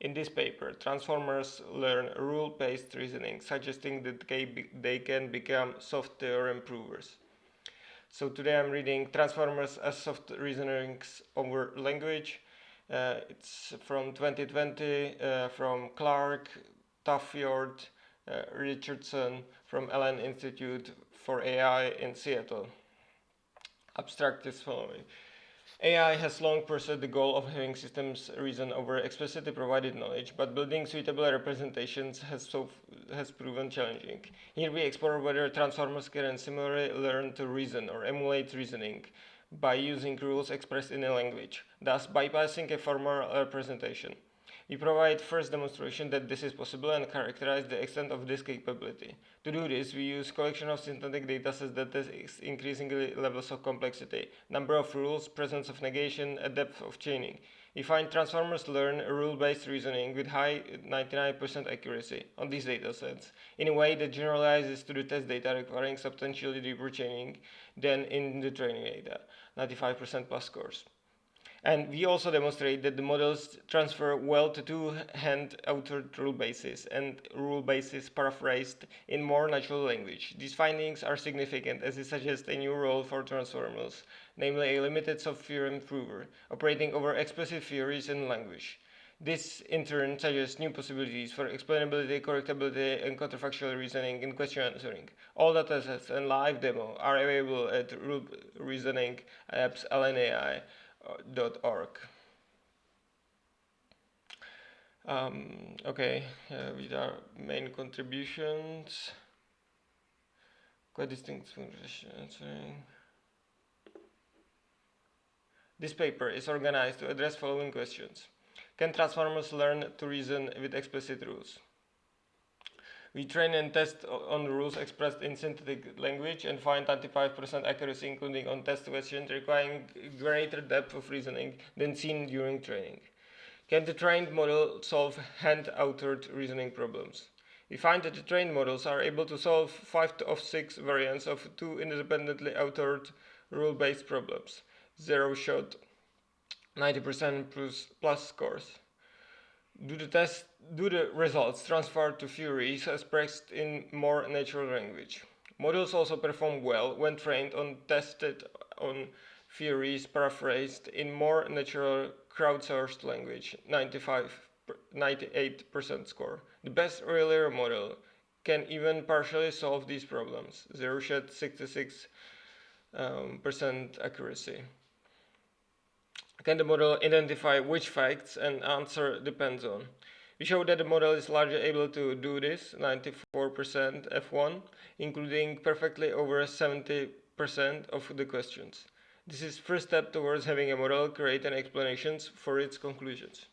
In this paper, transformers learn rule-based reasoning, suggesting that they can become soft theorem provers. So today I'm reading Transformers as Soft Reasonings Over Language. It's from 2020 from Clark, Taffiord, Richardson from Allen Institute for AI in Seattle. Abstract is following. AI has long pursued the goal of having systems reason over explicitly provided knowledge, but building suitable representations has proven challenging. Here we explore whether transformers can similarly learn to reason or emulate reasoning by using rules expressed in a language, thus bypassing a formal representation. We provide first demonstration that this is possible and characterize the extent of this capability. To do this, we use collection of syntactic datasets that test increasingly levels of complexity, number of rules, presence of negation, and depth of chaining. We find transformers learn rule-based reasoning with high 99% accuracy on these datasets in a way that generalizes to the test data requiring substantially deeper chaining than in the training data, 95% plus scores. And we also demonstrate that the models transfer well to two-hand authored rule bases and rule bases paraphrased in more natural language. These findings are significant as they suggest a new role for transformers, namely a limited soft-theorem prover, operating over explicit theories in language. This, in turn, suggests new possibilities for explainability, correctability, and counterfactual reasoning in question answering. All datasets and live demo are available at Rule Reasoning Apps LNAI. .org. With our main contributions, quite distinct from answering. This paper is organized to address following questions. Can transformers learn to reason with explicit rules? We train and test on rules expressed in synthetic language and find 95% accuracy, including on test questions requiring greater depth of reasoning than seen during training. Can the trained model solve hand-authored reasoning problems? We find that the trained models are able to solve 5 of 6 variants of 2 independently authored rule-based problems. 0 shot, 90% plus scores. Do the results transfer to theories expressed in more natural language? Models also perform well when trained on tested on theories paraphrased in more natural crowdsourced language, 98% score. The best earlier model can even partially solve these problems, 0 shot 66% accuracy. Can the model identify which facts an answer depends on? We show that the model is largely able to do this, 94% F1, including perfectly over 70% of the questions. This is first step towards having a model create an explanations for its conclusions.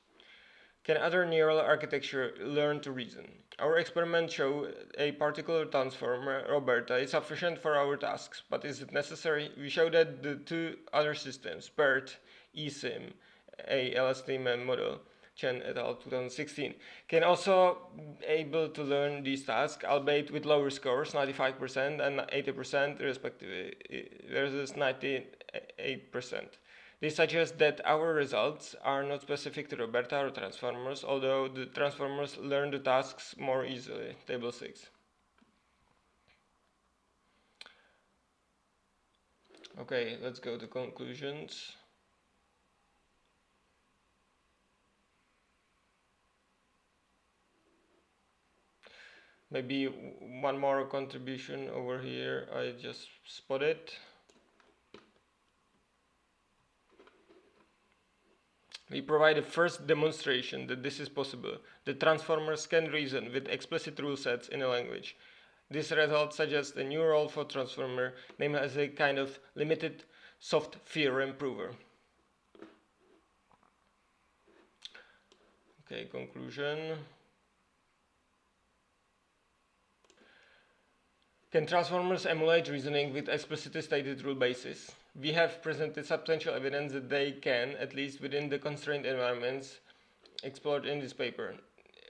Can other neural architecture learn to reason? Our experiments show a particular transformer, Roberta, is sufficient for our tasks, but is it necessary? We show that the two other systems, BERT, eSIM, a LSTM model, Chen et al. 2016, can also able to learn these tasks, albeit with lower scores, 95% and 80% respectively, versus 98%. This suggests that our results are not specific to Roberta or transformers, although the transformers learn the tasks more easily, table 6. Okay, let's go to conclusions. Maybe one more contribution over here, I just spotted. We provide a first demonstration that this is possible. The transformers can reason with explicit rule sets in a language. This result suggests a new role for transformer, named as a kind of limited soft theorem prover. Okay, conclusion. Can transformers emulate reasoning with explicitly stated rule bases? We have presented substantial evidence that they can, at least within the constrained environments explored in this paper.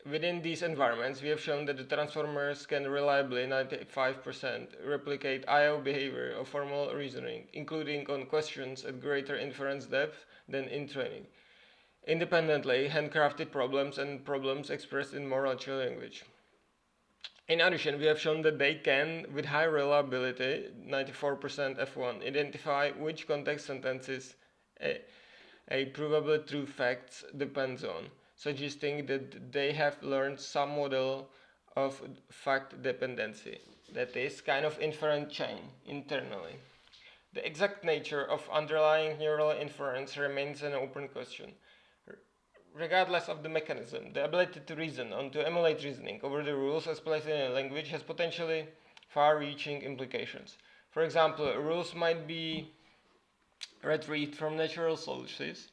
Within these environments, we have shown that the transformers can reliably, 95%, replicate I/O behavior of formal reasoning, including on questions at greater inference depth than in training. independently handcrafted problems and problems expressed in more natural language. In addition, we have shown that they can, with high reliability, 94% F1, identify which context sentences a provably true fact depends on, suggesting that they have learned some model of fact dependency, that is, kind of inference chain internally. The exact nature of underlying neural inference remains an open question. Regardless of the mechanism, the ability to reason and to emulate reasoning over the rules explicit in a language has potentially far-reaching implications. For example, rules might be retrieved from natural sources,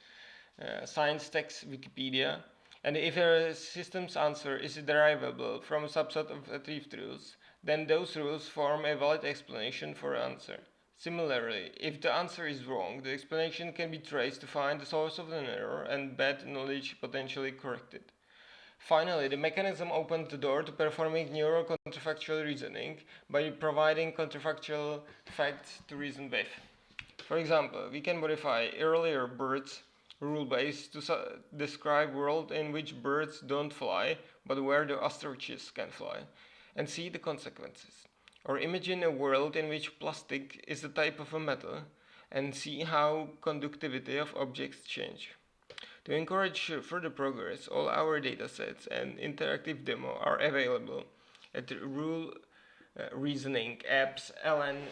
science text, Wikipedia, and if a system's answer is derivable from a subset of retrieved rules, then those rules form a valid explanation for the answer. Similarly, if the answer is wrong, the explanation can be traced to find the source of an error and bad knowledge potentially corrected. Finally, the mechanism opens the door to performing neural counterfactual reasoning by providing counterfactual facts to reason with. For example, we can modify earlier birds rule base to describe world in which birds don't fly, but where the ostriches can fly, and see the consequences. Or imagine a world in which plastic is a type of a metal, and see how conductivity of objects change. To encourage further progress, all our datasets and interactive demo are available at rule reasoning apps ln.ai.org.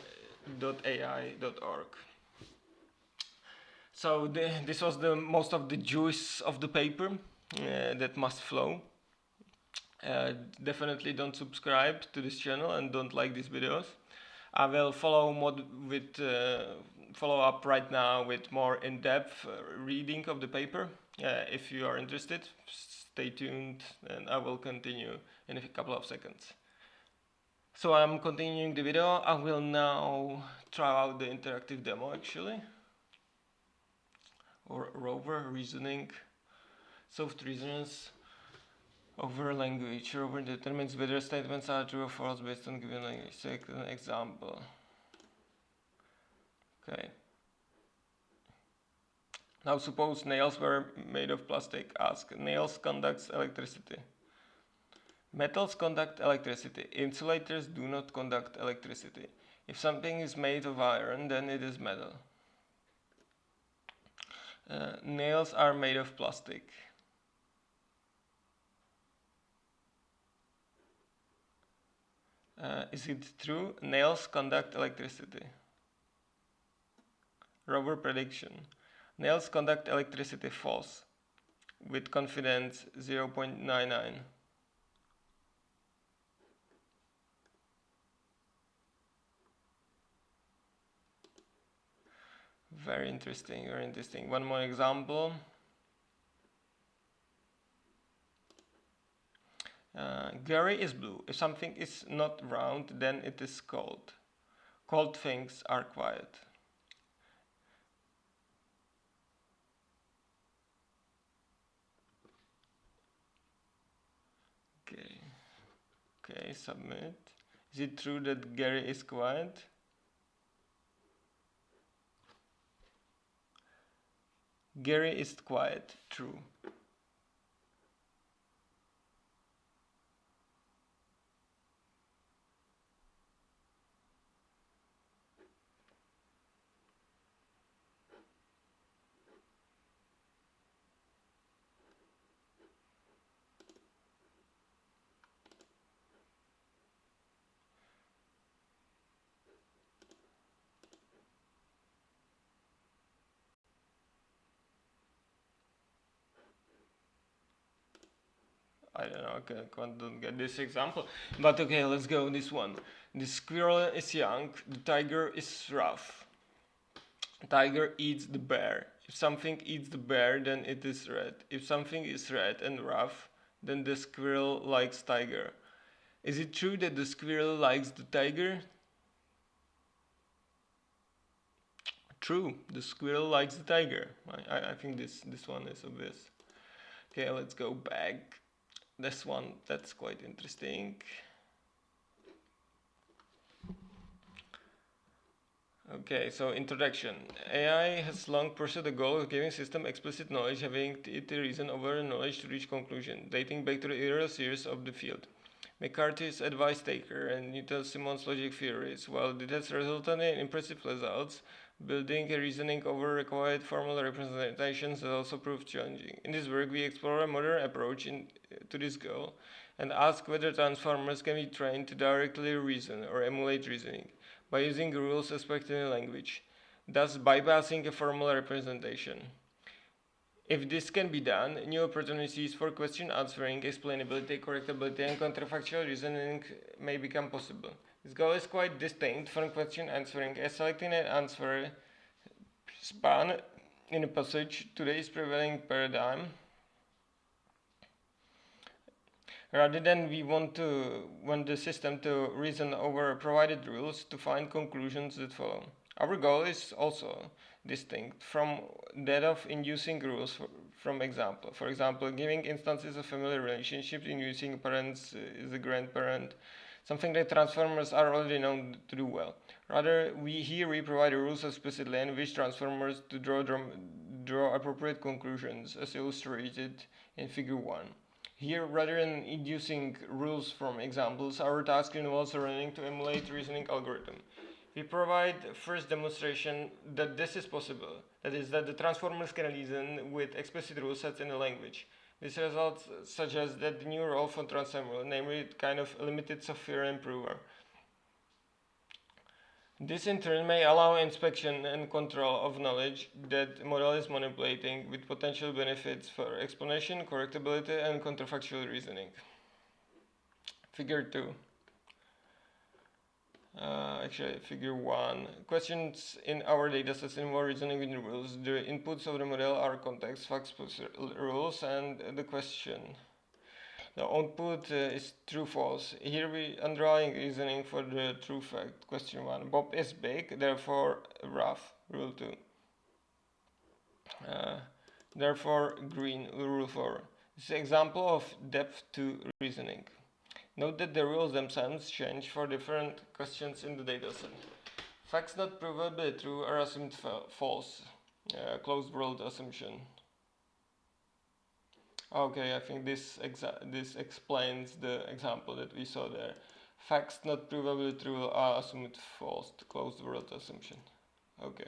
So this was the most of the juice of the paper that must flow. Definitely don't subscribe to this channel and don't like these videos. I will follow up right now with more in-depth reading of the paper. If you are interested, stay tuned and I will continue in a couple of seconds. So I'm continuing the video. I will now try out the interactive demo actually, or rover reasoning, soft reasoners over language. Rover determines whether statements are true or false based on given language. Take an example. Okay. Now suppose nails were made of plastic. Ask, nails conducts electricity. Metals conduct electricity. Insulators do not conduct electricity. If something is made of iron, then it is metal. Nails are made of plastic. Is it true? Nails conduct electricity. Rover prediction. Nails conduct electricity. False. With confidence 0.99. Very interesting, very interesting. One more example. Gary is blue. If something is not round, then it is cold. Cold things are quiet. Okay, submit. Is it true that Gary is quiet? Gary is quiet. True. I don't know, I don't get this example. But okay, let's go this one. The squirrel is young, the tiger is rough. Tiger eats the bear. If something eats the bear, then it is red. If something is red and rough, then the squirrel likes tiger. Is it true that the squirrel likes the tiger? True, the squirrel likes the tiger. I think this one is obvious. Okay, let's go back. This one, that's quite interesting. Okay, so introduction. AI has long pursued the goal of giving system explicit knowledge, having it reason over knowledge to reach conclusion, dating back to the earliest years of the field. McCarthy's advice taker and Newton Simon's logic theories, while it has resulted in impressive results, building a reasoning over required formal representations has also proved challenging. In this work, we explore a modern approach to this goal and ask whether transformers can be trained to directly reason or emulate reasoning by using rules expected in language, thus bypassing a formal representation. If this can be done, new opportunities for question answering, explainability, correctability, and counterfactual reasoning may become possible. This goal is quite distinct from question answering, as selecting an answer span in a passage today's prevailing paradigm. Rather than we want the system to reason over provided rules to find conclusions that follow. Our goal is also distinct from that of inducing rules from example. For example, giving instances of family relationships, inducing parents is a grandparent, something that transformers are already known to do well. Rather, we provide rules explicitly and wish transformers to draw appropriate conclusions, as illustrated in Figure 1. Here, rather than inducing rules from examples, our task involves learning to emulate reasoning algorithm. We provide first demonstration that this is possible, that is, that the transformers can reason with explicit rule sets in a language. This results suggest that the new role for transformer, namely kind of limited software improver. This in turn may allow inspection and control of knowledge that model is manipulating with potential benefits for explanation, correctability, and counterfactual reasoning. Figure 2. Figure 1. Questions in our datasets involve reasoning with rules. The inputs of the model are context, facts, rules, and the question. The output is true false. Here we underlying reasoning for the true fact. Question 1. Bob is big, therefore rough. Rule 2. Therefore green. Rule 4. This is an example of depth to reasoning. Note that the rules themselves change for different questions in the dataset. Facts not provably true are assumed false. Closed world assumption. Okay, I think this explains the example that we saw there. Facts not provably true are assumed false. Closed world assumption. Okay.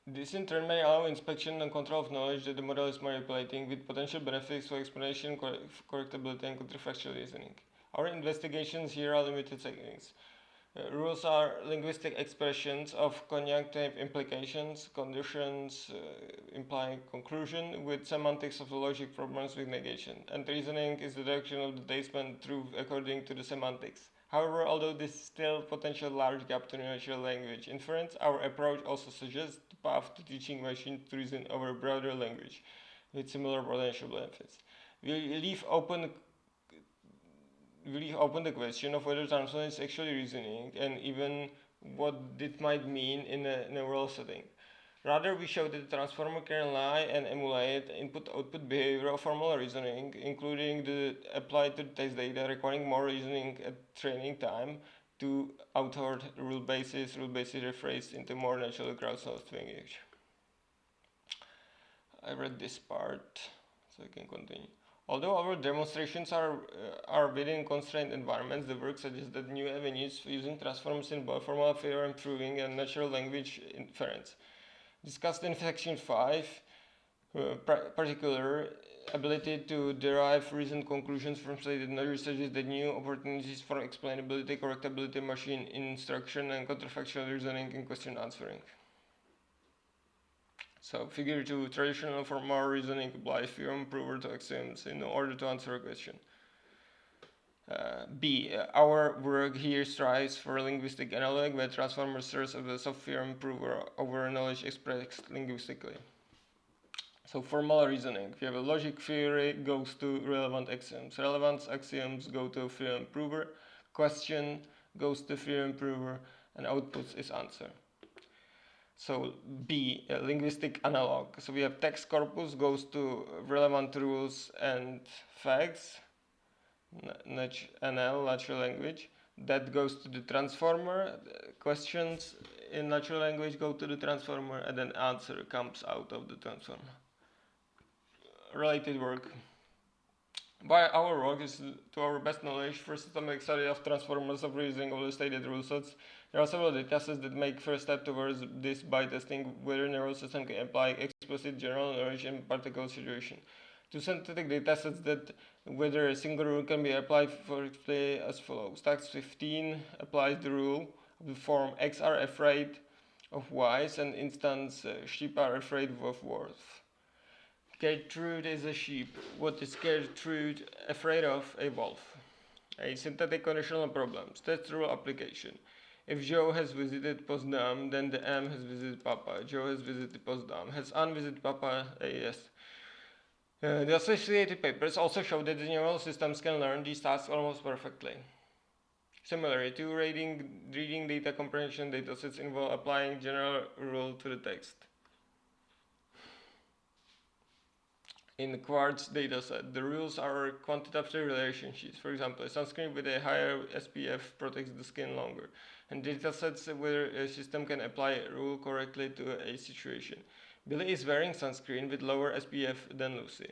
This in turn may allow inspection and control of knowledge that the model is manipulating with potential benefits for explanation, correctability, and counterfactual reasoning. Our investigations here are limited techniques. Rules are linguistic expressions of conjunctive implications, conditions implying conclusion, with semantics of the logic problems with negation, and reasoning is the direction of the statement true according to the semantics. However, although this is still potential large gap to natural language inference, our approach also suggests the path to teaching machine to reason over broader language with similar potential benefits. We leave open the question of whether transformer is actually reasoning and even what it might mean in a neural setting. Rather, we show that the transformer can rely and emulate input-output behavior of formal reasoning, including the applied to the test data, requiring more reasoning at training time to authored rulebases rephrased into more natural crowdsourced language. I read this part, so I can continue. Although our demonstrations are within constrained environments, the work suggests that new avenues for using transformers in both formal theorem proving and natural language inference. Discussed in section 5, particular ability to derive reasoned conclusions from stated knowledge suggests that new opportunities for explainability, correctability, machine instruction, and counterfactual reasoning in question answering. So, figure 2, traditional formal reasoning applies theorem prover to axioms in order to answer a question. B. Our work here strives for a linguistic analog where transformer serves as a soft-theorem prover over knowledge expressed linguistically. So formal reasoning. We have a logic theory goes to relevant axioms. Relevant axioms go to theorem prover. Question goes to theorem prover, and outputs is answer. So B, linguistic analog. So we have text corpus goes to relevant rules and facts. NL, natural language. That goes to the transformer. Questions in natural language go to the transformer, and then answer comes out of the transformer. Related work. By our work is, to our best knowledge, for systematic study of transformers of reasoning of the stated rule sets. There are several datasets that make first step towards this by testing whether neural system can apply explicit general knowledge in particular situation. Two synthetic datasets that whether a single rule can be applied for display as follows. Task 15 applies the rule of the form X are afraid of Y's and instance sheep are afraid of wolves. Gertrude is a sheep. What is Gertrude afraid of? A wolf. A synthetic conditional problems. Test rule application. If Joe has visited Potsdam, then the M has visited Papa. Joe has visited Potsdam. Has Anne visited Papa? Yes. The associated papers also show that the neural systems can learn these tasks almost perfectly. Similarly, two reading data comprehension datasets involve applying general rule to the text. In the Quartz dataset, the rules are quantitative relationships. For example, sunscreen with a higher SPF protects the skin longer. And datasets where a system can apply a rule correctly to a situation. Billy is wearing sunscreen with lower SPF than Lucy.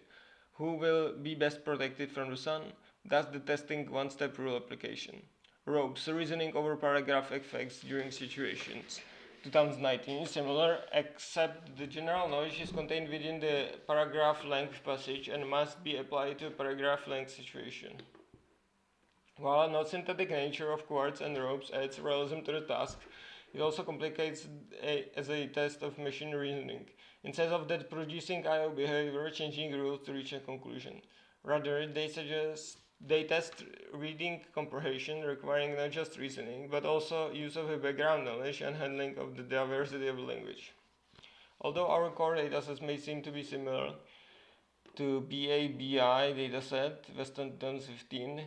Who will be best protected from the sun? That's the testing one-step rule application. Ropes, reasoning over paragraph effects during situations. 2019, similar, except the general knowledge is contained within the paragraph length passage and must be applied to a paragraph length situation. While not synthetic nature of quartz and ropes adds realism to the task, it also complicates as a test of machine reasoning. Instead of that producing I/O behavior, changing rules to reach a conclusion. Rather, they test reading comprehension, requiring not just reasoning, but also use of a background knowledge and handling of the diversity of language. Although our core datasets may seem to be similar to BABI dataset, Weston 2015,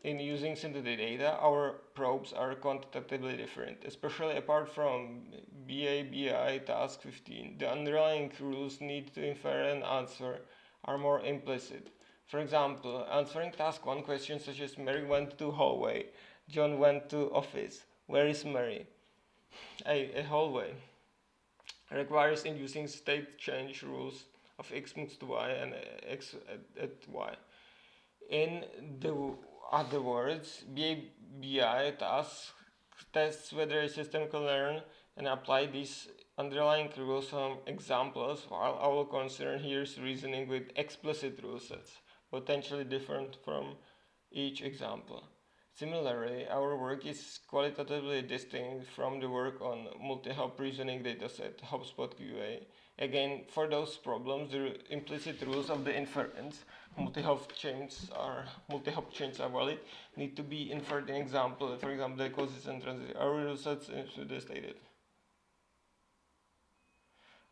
in using synthetic data, our probes are quantitatively different, especially apart from BABI task 15. The underlying rules need to infer an answer are more implicit. For example, answering task 1 questions such as Mary went to hallway, John went to office, where is Mary? A hallway requires inducing state change rules of x moves to y and x at y. In the other words, BABI task tests whether a system can learn and apply these underlying rules from examples, while our concern here is reasoning with explicit rule sets, potentially different from each example. Similarly, our work is qualitatively distinct from the work on multi-hop reasoning dataset, HubSpot QA. Again, for those problems, the implicit rules of the inference, multi-hop chains are valid, need to be inferred in example. For example, the causes and transition. Our rule sets should be stated.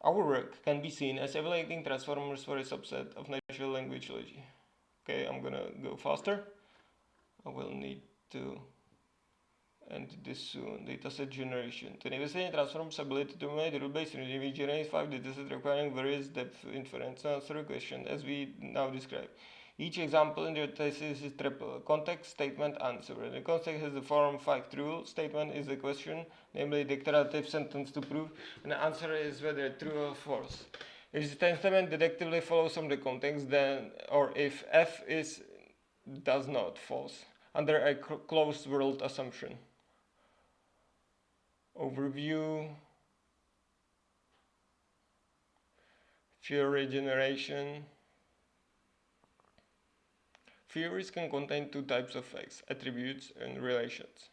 Our work can be seen as evaluating transformers for a subset of natural language logic. Okay, I'm gonna go faster. I will need to end this soon. Dataset generation. To investigate transformers' ability to make rule-based reasoning, we generate 5 datasets requiring various depth inference to answer a question as we now describe. Each example in the dataset is triple. Context, statement, answer. The context has the form fact true. Statement is a question, namely declarative sentence to prove, and the answer is whether true or false. If the statement deductively follows from the context, then, or if F does not, false, under a closed world assumption. Overview. Theory generation. Theories can contain two types of facts, attributes and relations.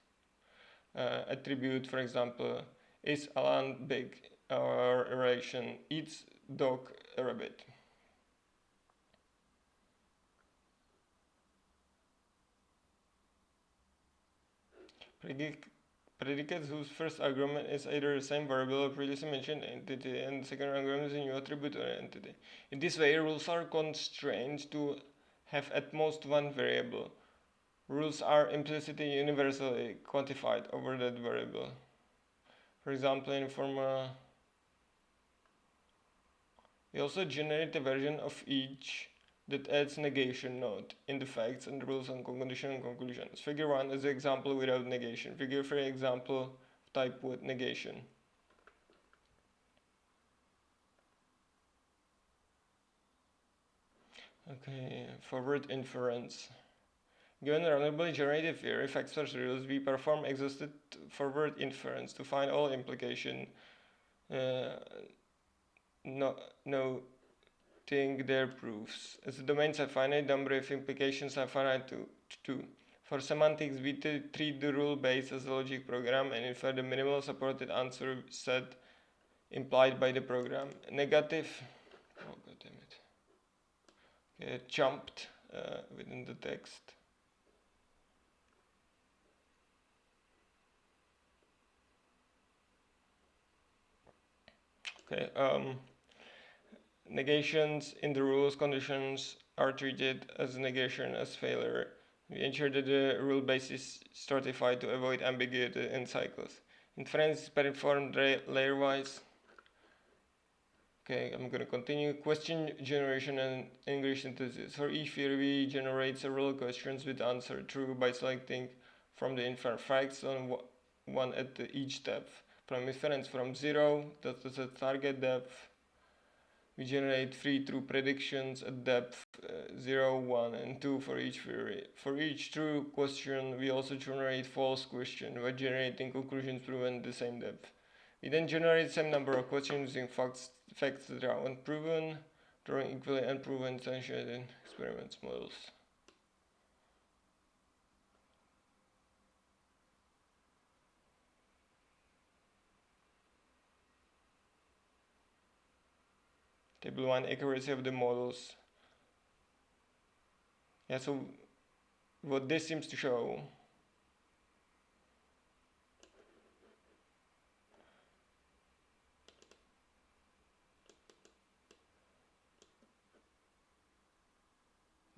Attribute, for example, is Alan big, or relation, eats dog a rabbit. Predicates whose first argument is either the same variable or previously mentioned entity, and the second argument is a new attribute or entity. In this way, rules are constrained to have at most one variable. Rules are implicitly universally quantified over that variable. For example, in formula, we also generate a version of each that adds negation node in the facts and rules on condition and conclusions. Figure 1 is the example without negation. Figure 3 example type with negation. Okay, forward inference. Given a randomly generated theory, facts versus rules, we perform exhaustive forward inference to find all implication, noting their proofs. As the domains have finite number of implications are finite to 2. For semantics, we treat the rule base as a logic program and infer the minimal supported answer set implied by the program. Negative, oh god damn it, okay, jumped within the text. Okay, negations in the rules conditions are treated as negation as failure. We ensure that the rule base is stratified to avoid ambiguity in cycles. Inference is performed layer-wise. Okay, I'm gonna continue. Question generation and English synthesis. For each theory, we generate several questions with answer true by selecting from the inferred facts on one at each step. From inference from 0, that's the target depth. We generate 3 true predictions at depth 0, 1, and 2 for each theory. For each true question, we also generate false question by generating conclusions proven at the same depth. We then generate the same number of questions using facts that are unproven, drawing equally unproven instantiated experiments models. Table 1, accuracy of the models. Yeah, so what this seems to show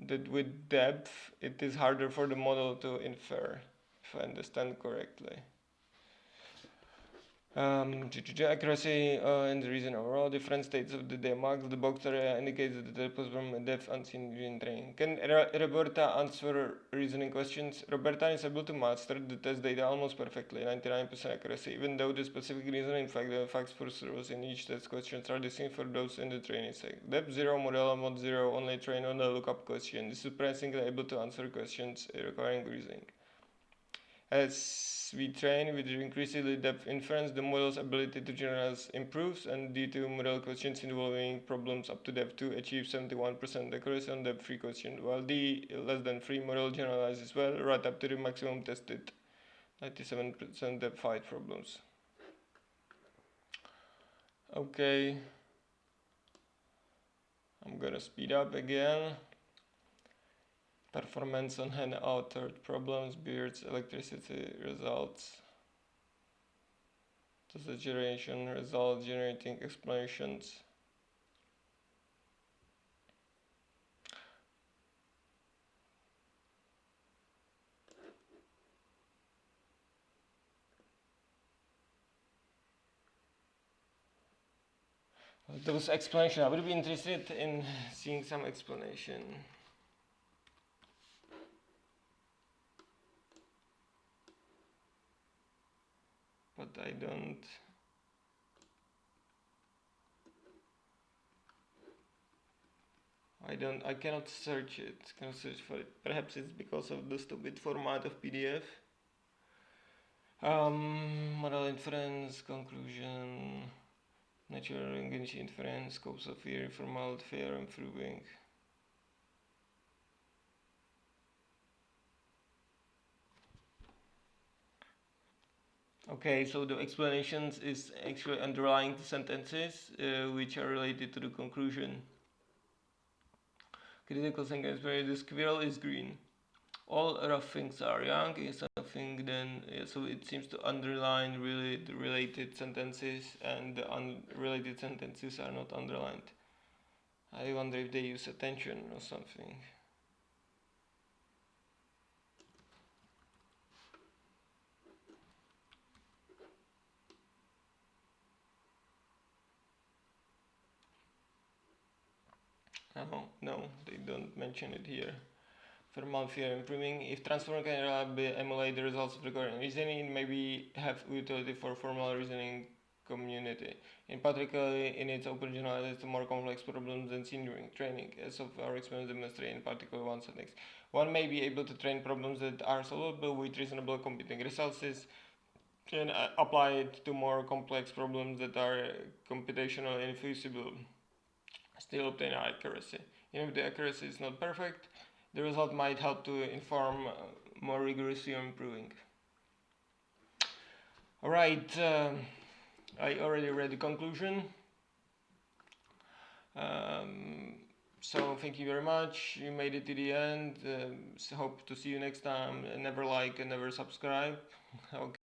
that with depth it is harder for the model to infer, if I understand correctly. Accuracy and the reason overall different states of the demax. The box area indicates that the depth from depth unseen during training. Can Roberta answer reasoning questions? Roberta is able to master the test data almost perfectly, 99% accuracy, even though the specific reasoning facts for rows in each test questions are the same for those in the training set. Depth 0 model mod 0 only train on the lookup question. Is surprisingly able to answer questions requiring reasoning. As we train with increasingly depth inference, the model's ability to generalize improves, and due to model questions involving problems up to depth 2 achieve 71% accuracy on depth 3 question, while the less than 3 model generalizes well right up to the maximum tested 97% depth 5 problems. Okay, I'm gonna speed up again. Performance on hand-authored problems, beards, electricity results. The generation result generating explanations. There was explanation. I would be interested in seeing some explanation. But I cannot search it. Cannot search for it. Perhaps it's because of the stupid format of PDF. Model inference, conclusion, natural language inference, scopes of theory, formal theorem proving. Okay, so the explanations is actually underlying the sentences which are related to the conclusion. Critical sentence where the squirrel is green. All rough things are young is something then, so it seems to underline really the related sentences, and the unrelated sentences are not underlined. I wonder if they use attention or something. Oh, no, they don't mention it here. Formal theorem proving if transformer can reliably emulate the results of recurrent reasoning, it maybe have utility for formal reasoning community. In particular, in its open generalizes to more complex problems than seen during training, as of our experiments demonstrate, in particular one next. One may be able to train problems that are solvable with reasonable computing resources and apply it to more complex problems that are computationally infeasible. Still obtain accuracy. Even if the accuracy is not perfect, the result might help to inform more rigorous theorem proving. Alright, I already read the conclusion. So thank you very much. You made it to the end. So hope to see you next time. Never like and never subscribe. Okay.